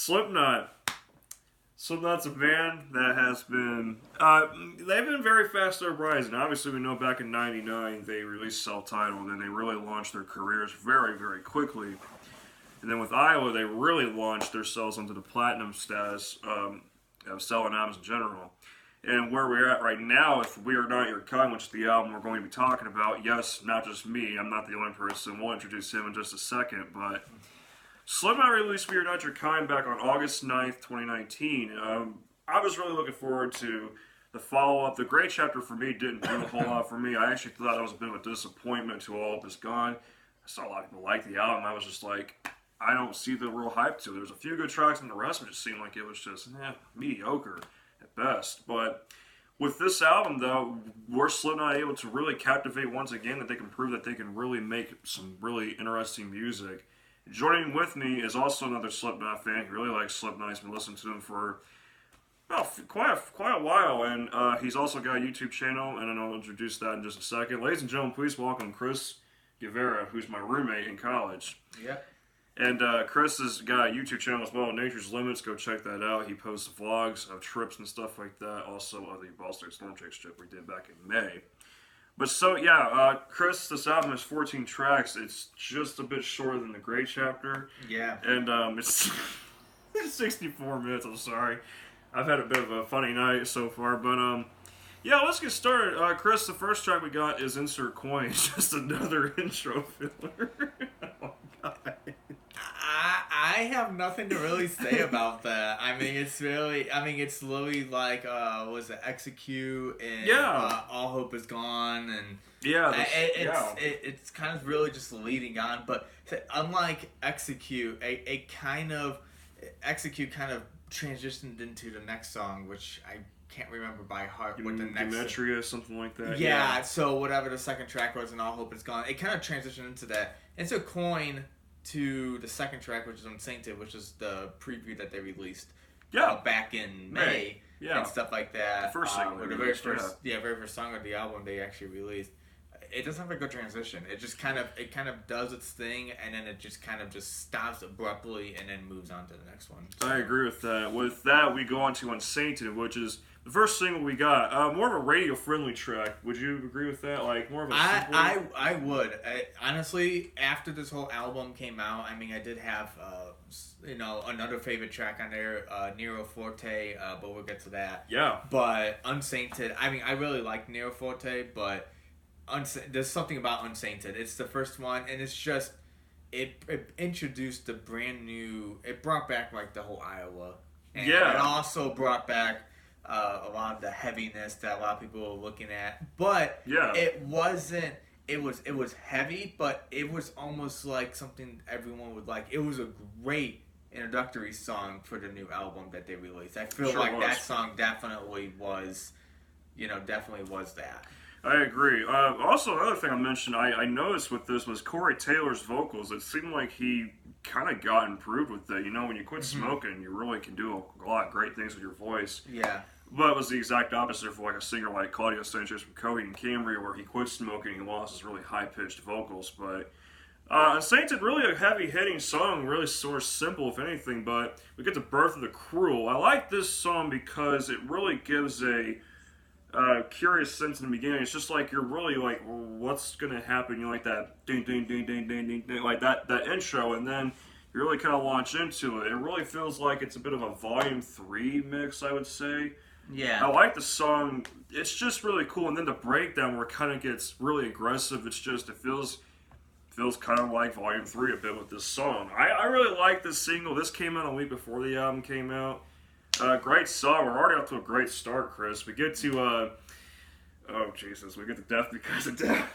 Slipknot. Slipknot's a band that has been, they've been very fast uprising. Obviously, we know back in '99 they released self-titled and they really launched their careers very, very quickly. And then with Iowa, they really launched themselves into the platinum status of selling albums in general. And where we're at right now, if We Are Not Your Kind, which is the album we're going to be talking about, yes, not just me, I'm not the only person, we'll introduce him in just a second, but Slipknot released We Are Not Your Kind back on August 9th, 2019. I was really looking forward to the follow-up. The Great Chapter for me didn't do a whole lot for me. I actually thought that was a bit of a disappointment to All Hope Is Gone. I saw a lot of people like the album. I was just like, I don't see the real hype to it. There's a few good tracks, and the rest of it just seemed like it was just mediocre at best. But with this album, though, we're Slipknot able to really captivate once again, that they can prove that they can really make some really interesting music. Joining with me is also another Slipknot fan. He really likes Slipknot. He's been listening to them for quite a while, and he's also got a YouTube channel, and I'll introduce that in just a second. Ladies and gentlemen, please welcome Chris Guevara, who's my roommate in college. Yep. And Chris has got a YouTube channel as well, Nature's Limits. Go check that out. He posts vlogs of trips and stuff like that. Also, of the Ball State Storm Chase trip we did back in May. But so, yeah, Chris, this album has 14 tracks. It's just a bit shorter than The Great Chapter. Yeah. And it's 64 minutes, I'm sorry. I've had a bit of a funny night so far. But, yeah, let's get started. Chris, the first track we got is Insert Coin. It's just another intro filler. Oh, my God. I have nothing to really say about that. I mean, it's literally like, was it Execute and All Hope Is Gone, and it's kind of really just leading on. But unlike Execute, Execute kind of transitioned into the next song, which I can't remember by heart what the next Demetria, something like that. Yeah, so whatever the second track was, and All Hope Is Gone, it kind of transitioned into that. It's a coin to the second track, which is Unsainted, which is the preview that they released back in May and stuff like that. The first single, the very first song of the album they actually released. It doesn't have a good transition. It just kind of does its thing, and then it just kind of just stops abruptly and then moves on to the next one. So. I agree with that. With that, we go on to Unsainted, which is the first single we got. More of a radio-friendly track. Would you agree with that? Like, more of a simple... I would. Honestly, after this whole album came out, I mean, I did have, another favorite track on there, Nero Forte, but we'll get to that. Yeah. But Unsainted, I mean, I really like Nero Forte, but there's something about Unsainted. It's the first one, and it's just, it introduced the brand new, it brought back, like, the whole Iowa. And it also brought back a lot of the heaviness that a lot of people were looking at, but it wasn't. It was heavy, but it was almost like something everyone would like. It was a great introductory song for the new album that they released. I feel like that song definitely was that. I agree. Also, another thing I mentioned, I noticed with this was Corey Taylor's vocals. It seemed like he kind of got improved with that. You know, when you quit smoking, you really can do a lot of great things with your voice. Yeah. But it was the exact opposite for like a singer like Claudio Sanchez from Coheed and Cambria, where he quit smoking and lost his really high-pitched vocals. But Unsainted, really a heavy-hitting song, really sort of simple, if anything. But we get the Birth of the Cruel. I like this song because it really gives a curious sense in the beginning. It's just like you're really like, well, what's gonna happen? You know, like that ding ding ding ding ding ding ding, like that intro, and then you really kind of launch into it. It really feels like it's a bit of a Volume 3 mix, I would say. Yeah. I like the song. It's just really cool, and then the breakdown where it kind of gets really aggressive. It feels kind of like Volume 3 a bit with this song. I really like this single. This came out a week before the album came out. Great song. We're already off to a great start, Chris. We get to, we get to Death Because of Death.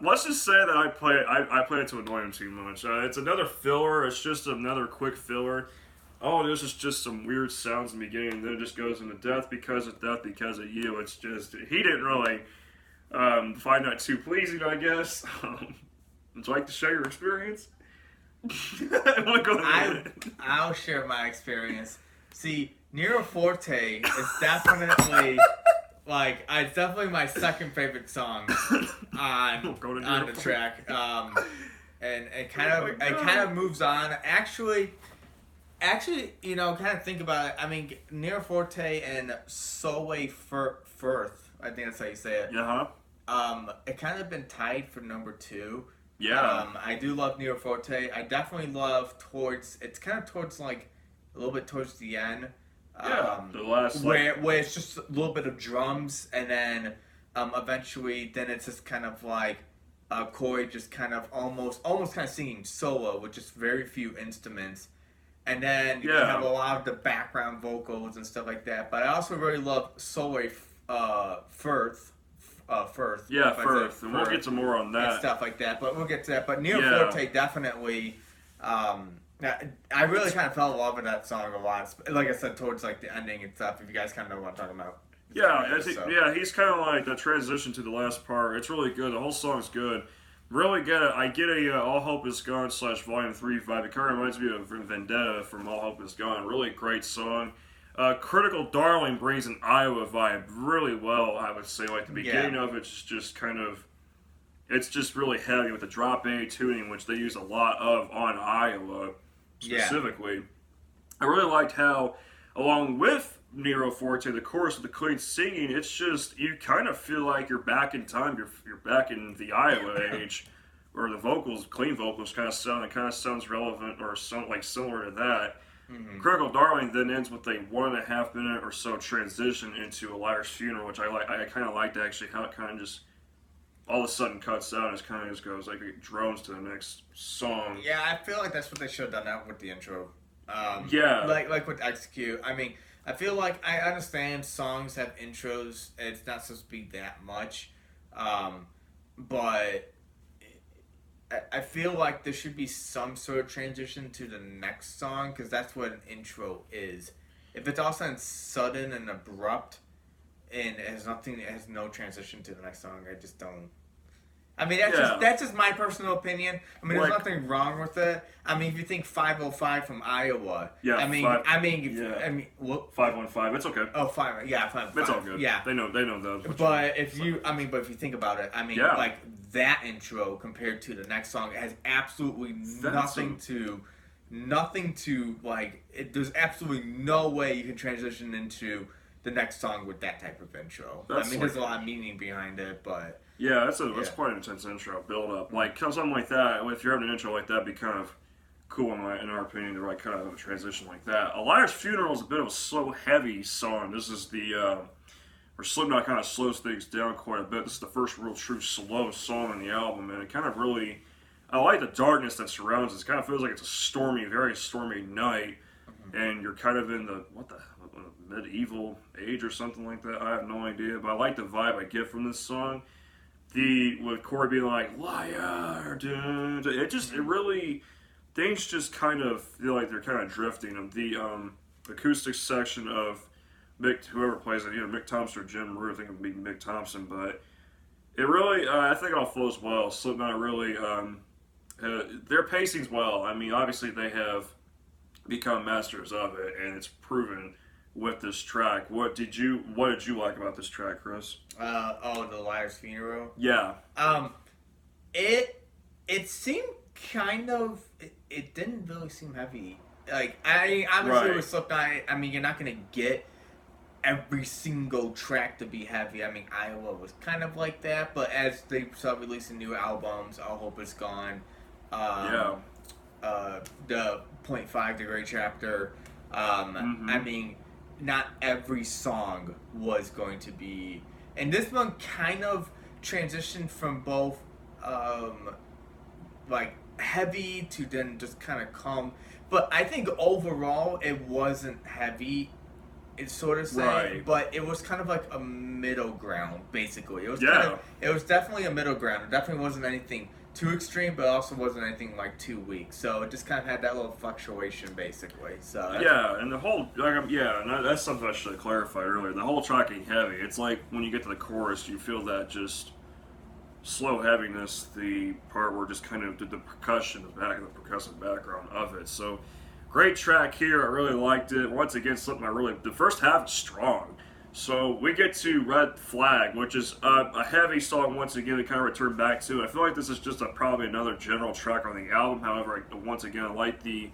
Let's just say that I play it to annoy him too much. It's another filler. It's just another quick filler. Oh, this is just some weird sounds in the beginning, and then it just goes into Death Because of Death Because of You. It's just, he didn't really find that too pleasing, I guess. Would you like to share your experience? I'll share my experience. See, Nero Forte is definitely it's definitely my second favorite song on the track. and it kind of moves on. Actually, kind of think about it. I mean, Nero Forte and Solway Firth, I think that's how you say it. It kind of been tied for number 2. Yeah. I do love Nero Forte. I definitely love it's kind of towards like a little bit towards the end. The last where it's just a little bit of drums, and then eventually then it's just kind of like Corey just kind of almost kind of singing solo with just very few instruments, and then you have a lot of the background vocals and stuff like that. But I also really love Solway Firth. Firth. Yeah, Firth. And we'll get to more on that. And stuff like that. But we'll get to that. But Nero Forte definitely. I really kind of fell in love with that song a lot. Like I said, towards like the ending and stuff. If you guys kind of know what I'm talking about. He's kind of like the transition to the last part. It's really good. The whole song's good. Really get it. I get a All Hope Is Gone / Volume 3 vibe. It kind of reminds me of Vendetta from All Hope Is Gone. Really great song. Critical Darling brings an Iowa vibe really well, I would say. Like the beginning of it's just kind of, it's just really heavy with the drop A tuning, which they use a lot of on Iowa specifically. Yeah. I really liked how, along with Nero Forte, the chorus of the clean singing, it's just, you kind of feel like you're back in time. You're back in the Iowa age, where the vocals, clean vocals, kind of sounds relevant or like similar to that. Mm-hmm. Critical Darling then ends with a 1.5 minute or so transition into A Liar's Funeral, which I like. I kind of liked actually how it kind of just all of a sudden cuts out and it kind of just goes like it drones to the next song. Yeah, I feel like that's what they should have done out with the intro. Like with Execute. I mean, I feel like I understand songs have intros. It's not supposed to be that much, but I feel like there should be some sort of transition to the next song, because that's what an intro is. If it's all sudden and abrupt, and it has no transition to the next song, I just don't. I mean, that's just my personal opinion. I mean, there's nothing wrong with it. I mean, if you think 505 from Iowa, yeah, I mean, 515. It's okay. Oh, 515. It's all good. Yeah, they know those. But if you think about it, I mean, like that intro compared to the next song, it has absolutely nothing to like. There's absolutely no way you can transition into the next song with that type of intro. There's a lot of meaning behind it, but. Yeah, that's quite an intense intro build up. Like something like that. If you're having an intro like that, it'd be kind of cool in our opinion to kind of have a transition like that. A Liar's Funeral is a bit of a slow, heavy song. This is where Slipknot kind of slows things down quite a bit. This is the first real true slow song on the album, and it kind of really, I like the darkness that surrounds it. It kind of feels like it's a very stormy night, and you're kind of in the medieval age or something like that. I have no idea, but I like the vibe I get from this song. With Corey being like, liar, dude, it really, things just kind of feel like they're kind of drifting. The acoustic section of whoever plays it, either Mick Thompson or Jim Rue, I think it would be Mick Thompson, but it really, I think it all flows well. Slipknot really, their pacing's well. I mean, obviously they have become masters of it, and it's proven with this track. What did you like about this track, Chris? The Liar's Funeral. Yeah. It seemed kind of. It didn't really seem heavy. Like obviously with Slipknot, I mean you're not gonna get every single track to be heavy. I mean Iowa was kind of like that, but as they start releasing new albums, All Hope Is Gone. The 0.5 Degree Chapter. I mean. Not every song was going to be, and this one kind of transitioned from both like heavy to then just kind of calm, but I think overall it wasn't heavy, it's sort of saying, but it was kind of like a middle ground basically. It was it was definitely a middle ground. It definitely wasn't anything too extreme, but also wasn't anything like too weak. So it just kind of had that little fluctuation, basically. So and the whole and that's something I should have clarified earlier. The whole track ain't heavy. It's like when you get to the chorus, you feel that just slow heaviness. The part where just kind of did the percussion, the percussive background of it. So great track here. I really liked it. Once again, the first half is strong. So we get to Red Flag, which is a heavy song once again to kind of return back to. I feel like this is just probably another general track on the album. However, once again, I like the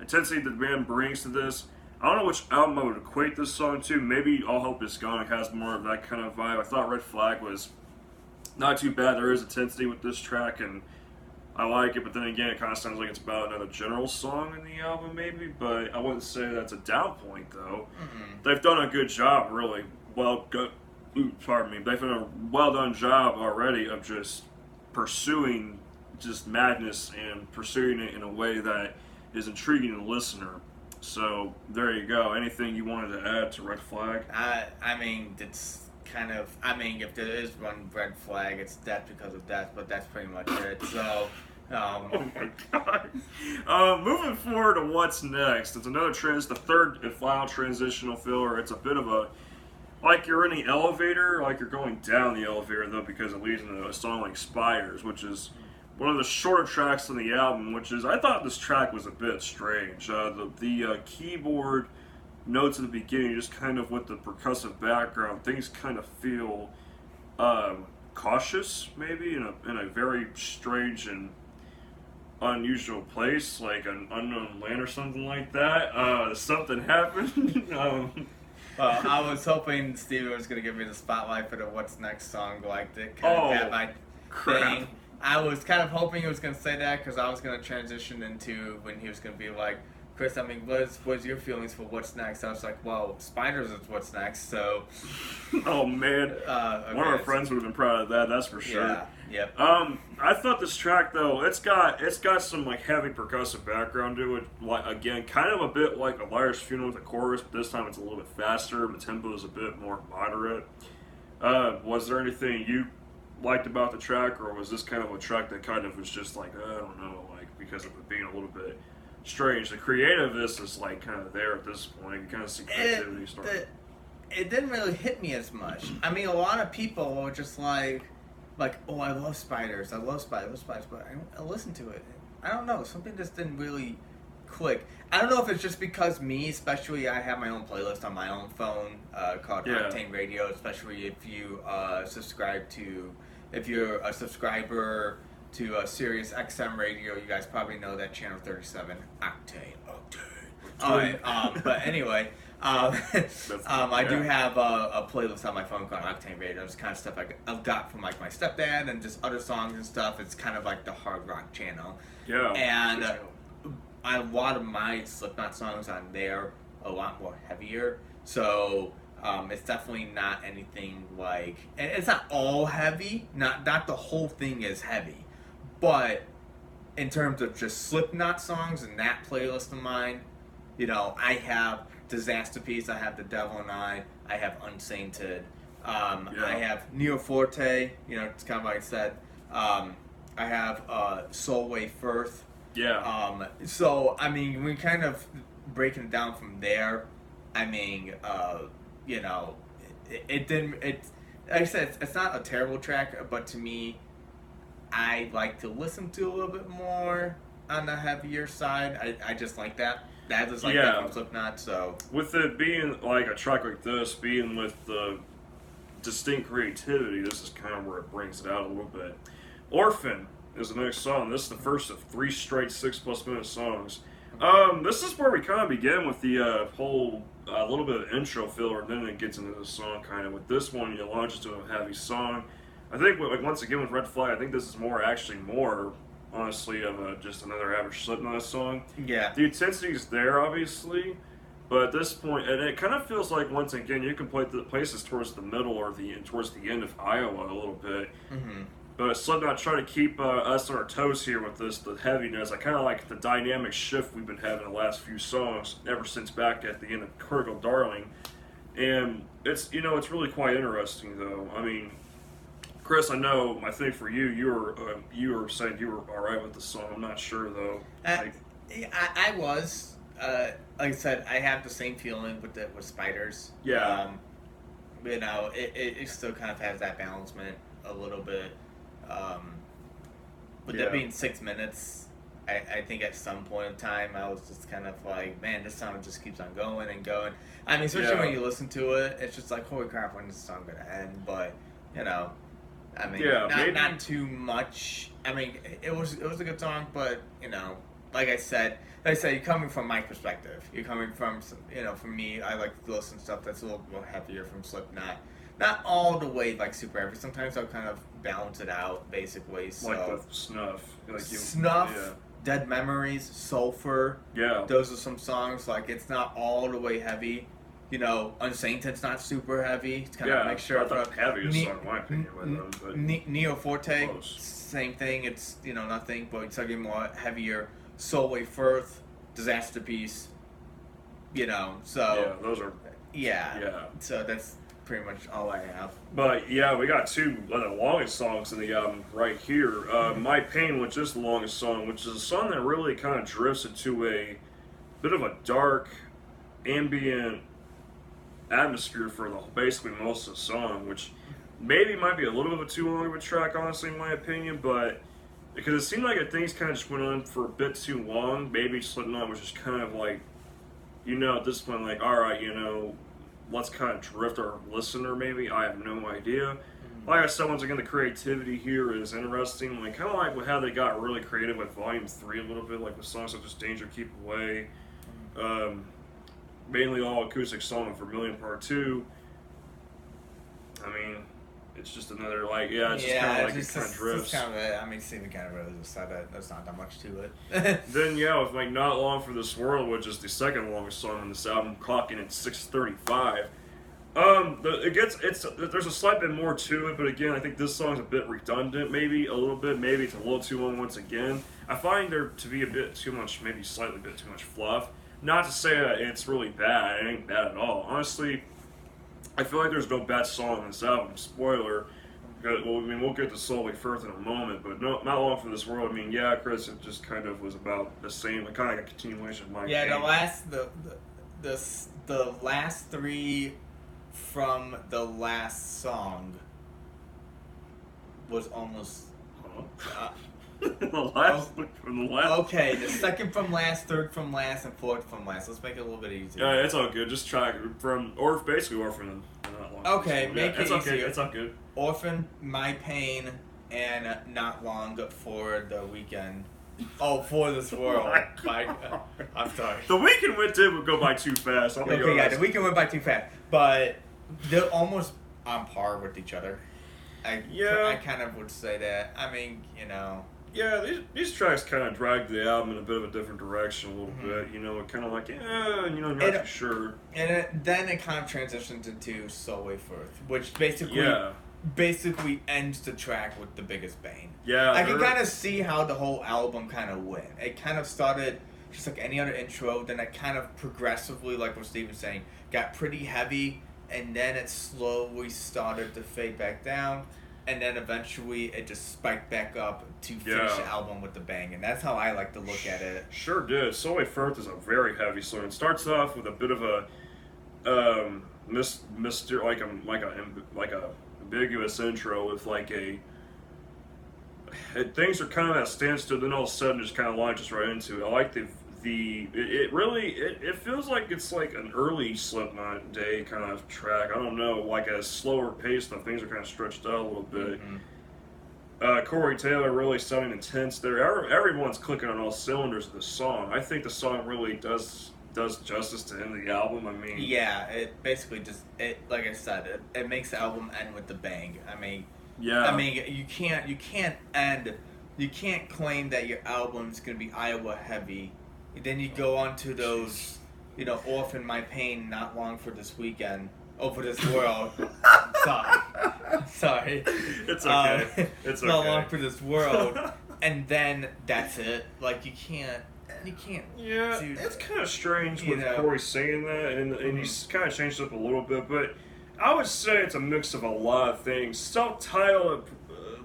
intensity that the band brings to this. I don't know which album I would equate this song to. Maybe All Hope Is Gone. It has more of that kind of vibe. I thought Red Flag was not too bad. There is intensity with this track, and I like it. But then again, it kind of sounds like it's about another general song in the album, maybe. But I wouldn't say that's a down point, though. Mm-hmm. They've done a good job, really. Pardon me. They've done a well done job already of just pursuing just madness and pursuing it in a way that is intriguing to the listener. So there you go. Anything you wanted to add to Red Flag? I mean, it's kind of. I mean, if there is one red flag, it's death because of death, but that's pretty much it. So. Oh my god. Moving forward to what's next. It's another the third and final transitional filler. It's a bit of a like you're in the elevator, like you're going down the elevator though, because it leads into a song like Spiders, which is one of the shorter tracks on the album, which is, I thought this track was a bit strange. The keyboard notes at the beginning, just kind of with the percussive background, things kind of feel cautious, maybe, in a very strange and unusual place, like an unknown land or something like that. Something happened. I was hoping Steven was going to give me the spotlight for the What's Next song, like to kind of have my thing. I was kind of hoping he was going to say that because I was going to transition into when he was going to be like, Chris, I mean, what's your feelings for What's Next? I was like, well, Spiders is What's Next, so... Oh, man. One of our friends would have been proud of that, that's for sure. Yeah, yep. I thought this track, though, it's got some, like, heavy percussive background to it. Like, again, kind of a bit like A Liar's Funeral with a chorus, but this time it's a little bit faster. The tempo is a bit more moderate. Was there anything you liked about the track, or was this kind of a track that kind of was just like, I don't know, like, because of it being a little bit strange? The creativeness is like kind of there at this point. You kind of see creativity start. It didn't really hit me as much. I mean, a lot of people were just like, oh, I love Spiders, but I listened to it. I don't know, something just didn't really click. I don't know if it's just because me, especially I have my own playlist on my own phone called Octane Radio, especially if you if you're a subscriber to Sirius XM Radio, you guys probably know that channel 37, Octane. Alright, but anyway, I do have a playlist on my phone called Octane Radio. It's kind of stuff I got from like my stepdad and just other songs and stuff. It's kind of like the hard rock channel. Yeah. And a lot of my Slipknot songs on there a lot more heavier. So it's definitely not anything like, and it's not all heavy. Not the whole thing is heavy, but in terms of just Slipknot songs and that playlist of mine, you know, I have Disaster Piece, I have The Devil and I have Unsainted, I have Neo Forte, you know, it's kind of like I said, I have Solway Firth. Yeah. So, I mean, we kind of breaking it down from there. I mean, you know, it didn't, like I said, it's not a terrible track, but to me, I like to listen to a little bit more on the heavier side. I just like that. That is like that from Slipknot, so. With it being like a track like this, being with the distinct creativity, this is kind of where it brings it out a little bit. Orphan is the next song. This is the first of 3 straight 6+ minute songs. This is where we kind of begin with the whole little bit of intro filler, and then it gets into the song kind of. With this one, you launch into a heavy song. I think, like, once again with Red Flag, I think this is more, honestly, of just another average Slipknot song. Yeah. The intensity is there, obviously, but at this point, and it kind of feels like, once again, you can play the places towards the middle or towards the end of Iowa a little bit. Mm-hmm. But Slipknot trying to keep us on our toes here with the heaviness. I kind of like the dynamic shift we've been having the last few songs, ever since back at the end of Critical Darling. And it's really quite interesting, though. I mean, Chris, I think for you, you were saying you were all right with the song. I'm not sure, though. I was. Like I said, I have the same feeling with Spiders. Yeah. You know, it still kind of has that balancement a little bit. With that being 6 minutes, I think at some point in time I was just kind of like, man, this song just keeps on going and going. I mean, especially when you listen to it, it's just like, holy crap, when is this song gonna end? But you know, I mean, not too much. I mean, it was a good song, but you know, like I said, you're coming from my perspective. You're coming from from me. I like to listen to stuff that's a little more heavier from Slipknot. Not all the way like super heavy. Sometimes I'll kind of balance it out, basically. So like the Snuff, Snuff, Dead Memories, Sulfur. Yeah, those are some songs. Like it's not all the way heavy. You know, Unsainted's not super heavy. It's kind of a mixture of the heaviest song in my opinion with them. But Neo Forte, close. Same thing. It's nothing, but it's talking more heavier. Solway Firth, Disaster Piece. So those are So that's pretty much all I have. But yeah, we got two of the longest songs in the album right here. My Pain, which is the longest song, which is a song that really kind of drifts into a bit of a dark, ambient atmosphere for basically most of the song, which maybe might be a little bit of a too long of a track, honestly, in my opinion, but because it seemed like things kind of just went on for a bit too long. Maybe Slipknot was just kind of like, at this point, like, all right, let's kind of drift our listener, maybe. I have no idea. Like I said, once again, the creativity here is interesting. Like, kind of like how they got really creative with Volume 3 a little bit, like with songs such as Danger, Keep Away. Mainly all acoustic song of Vermilion Part 2. I mean, it's just another, it's just kind of like it kind of drifts. Steven kind of really just said that there's not that much to it. Then, with like Not Long for This World, which is the second longest song on this album, clocking at 6:35. There's a slight bit more to it, but again, I think this song's a bit redundant, maybe a little bit, maybe it's a little too long once again. I find there to be a bit too much, maybe slightly bit too much fluff. Not to say that it's really bad, it ain't bad at all. Honestly, I feel like there's no bad song on this album. Spoiler. We'll get to Solway Firth in a moment, but Not Long for This World. Chris, it just kind of was about the same, kind of like a continuation of my game. The last three from the last song was almost. From the last. Okay, the second from last, third from last, and fourth from last. Let's make it a little bit easier. Yeah, it's all good. Just try basically Orphan. Okay, make it easier. Okay. It's all good. Orphan, My Pain, and Not Long for the Weekend. Oh, For This World. I'm sorry. The Weekend would go by too fast. The Weekend went by too fast, but they're almost on par with each other. I kind of would say that. I mean, Yeah, these tracks kind of drag the album in a bit of a different direction a little bit. Kind of like, not too sure. And then it kind of transitions into Solway Firth, which basically ends the track with the biggest bang. Yeah. I can kind of see how the whole album kind of went. It kind of started just like any other intro, then it kind of progressively, like what Steve was saying, got pretty heavy, and then it slowly started to fade back down. And then eventually it just spiked back up to finish the album with the bang. And that's how I like to look at it. Sure did. Solway Firth is a very heavy song. It starts off with a bit of a ambiguous intro with things are kind of at a standstill, then all of a sudden just kind of launches right into it. I like it feels like it's like an early Slipknot day kind of track. I don't know, like a slower pace, and things are kind of stretched out a little bit. Corey Taylor really sounding intense there. Everyone's clicking on all cylinders of this song. I think the song really does justice to end the album. I mean, it basically like I said, it makes the album end with the bang. I mean, you can't claim that your album's gonna be Iowa heavy. Then you go on to those, Orphan, My Pain, Not Long for This Weekend, For This World. Sorry. It's okay. It's okay. Not Long for This World, and then that's it. Like you can't. Yeah, it's kind of strange with Corey saying that, and he's kind of changed it up a little bit, but I would say it's a mix of a lot of things. Self-titled,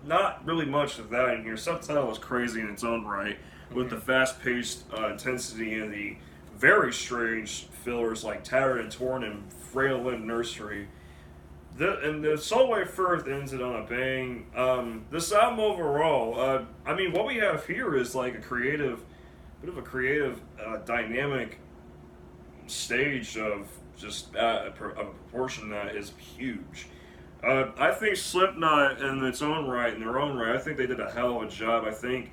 not really much of that in here. Self-titled is crazy in its own right. With the fast-paced intensity and the very strange fillers like Tattered and Torn and Frail Limb Nursery. The Solway Firth ends it on a bang. This album overall, what we have here is like a creative bit of a creative, dynamic stage of just a proportion that is huge. I think Slipknot, in its own right, I think they did a hell of a job. I think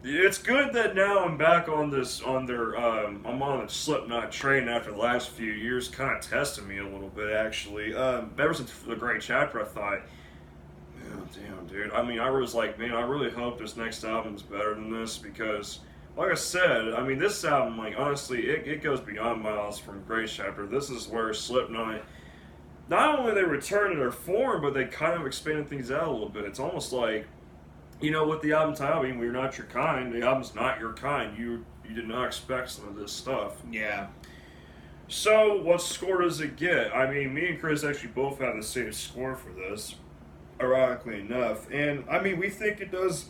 it's good that now I'm back on this, I'm on the Slipknot train after the last few years, kind of testing me a little bit, actually. Ever since The Great Chapter, I thought, oh, damn, dude. I mean, I was like, man, I really hope this next album is better than this, because, like I said, I mean, this album, like, honestly, it goes beyond miles from Great Chapter. This is where Slipknot, not only they returned to their form, but they kind of expanded things out a little bit. It's almost like, you know, with the album title being "We're Not Your Kind," the album's not your kind. You did not expect some of this stuff. Yeah. So, what score does it get? I mean, me and Chris actually both have the same score for this, ironically enough. And, I mean, we think it does.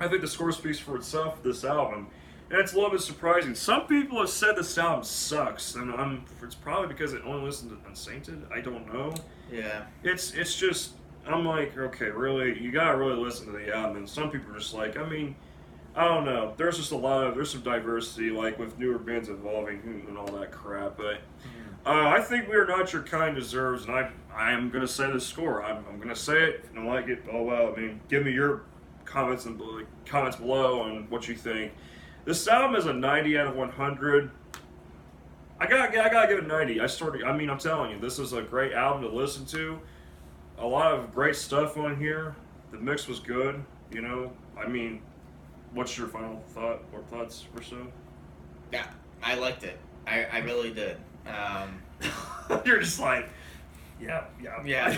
I think the score speaks for itself for this album. And it's a little bit surprising. Some people have said this album sucks, and it's probably because they only listen to Unsainted. I don't know. Yeah. It's just, I'm like, okay, really, you gotta really listen to the album. And some people are just like, I mean, I don't know. There's just there's some diversity, like with newer bands evolving and all that crap. But I think We Are Not Your Kind deserves, and I am gonna say the score. I'm gonna say it. If you don't like it, oh well. I mean, give me your comments below on what you think. This album is a 90 out of 100. I gotta give it 90. I'm telling you, this is a great album to listen to. A lot of great stuff on here. The mix was good, you know. I mean, what's your final thought or thoughts or so? Yeah, I liked it. I really did. You're just like, yeah. Yeah.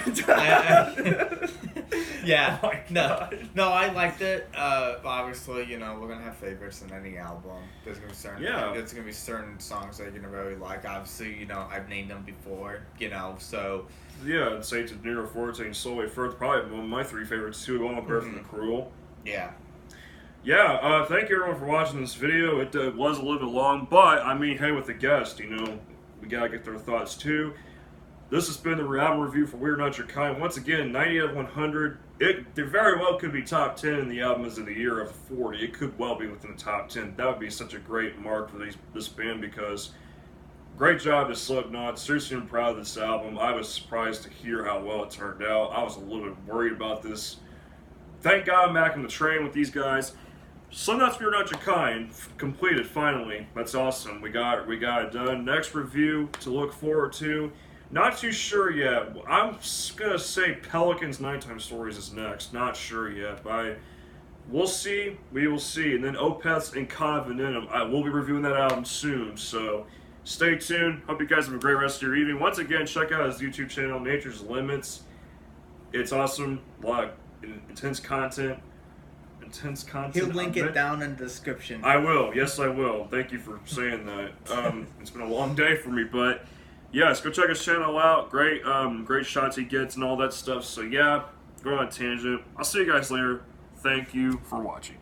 Oh my God. No, I liked it. Obviously, you know, we're gonna have favorites in any album. There's gonna be certain songs that you're gonna really like. Obviously, you know, I've named them before. You know, so. Yeah, I'd say to Nero Forte and Solway Firth, probably one of my three favorites too, along with Birth and the Cruel. Yeah. Yeah, thank you everyone for watching this video. It was a little bit long, but I mean, hey, with the guest, you know, we gotta get their thoughts too. This has been the album review for We're Not Your Kind. Once again, 90 out of 100. There very well could be top 10 in the albums of the year of 40. It could well be within the top 10. That would be such a great mark for this band, because great job to Slipknot. Seriously, I'm proud of this album. I was surprised to hear how well it turned out. I was a little bit worried about this. Thank God I'm back on the train with these guys. Slipknot's We're Not Your Kind completed finally. That's awesome. We got it done. Next review to look forward to. Not too sure yet. I'm gonna say Pelican's Nighttime Stories is next. Not sure yet, but we'll see. We will see. And then Opeth's Incarnate Venom. I will be reviewing that album soon, so stay tuned. Hope you guys have a great rest of your evening. Once again, check out his YouTube channel, Nature's Limits. It's awesome. A lot of intense content. He'll link it down in the description. I will. Yes, I will. Thank you for saying that. It's been a long day for me, but yes, go check his channel out. Great shots he gets and all that stuff. So yeah, go on a tangent. I'll see you guys later. Thank you for watching.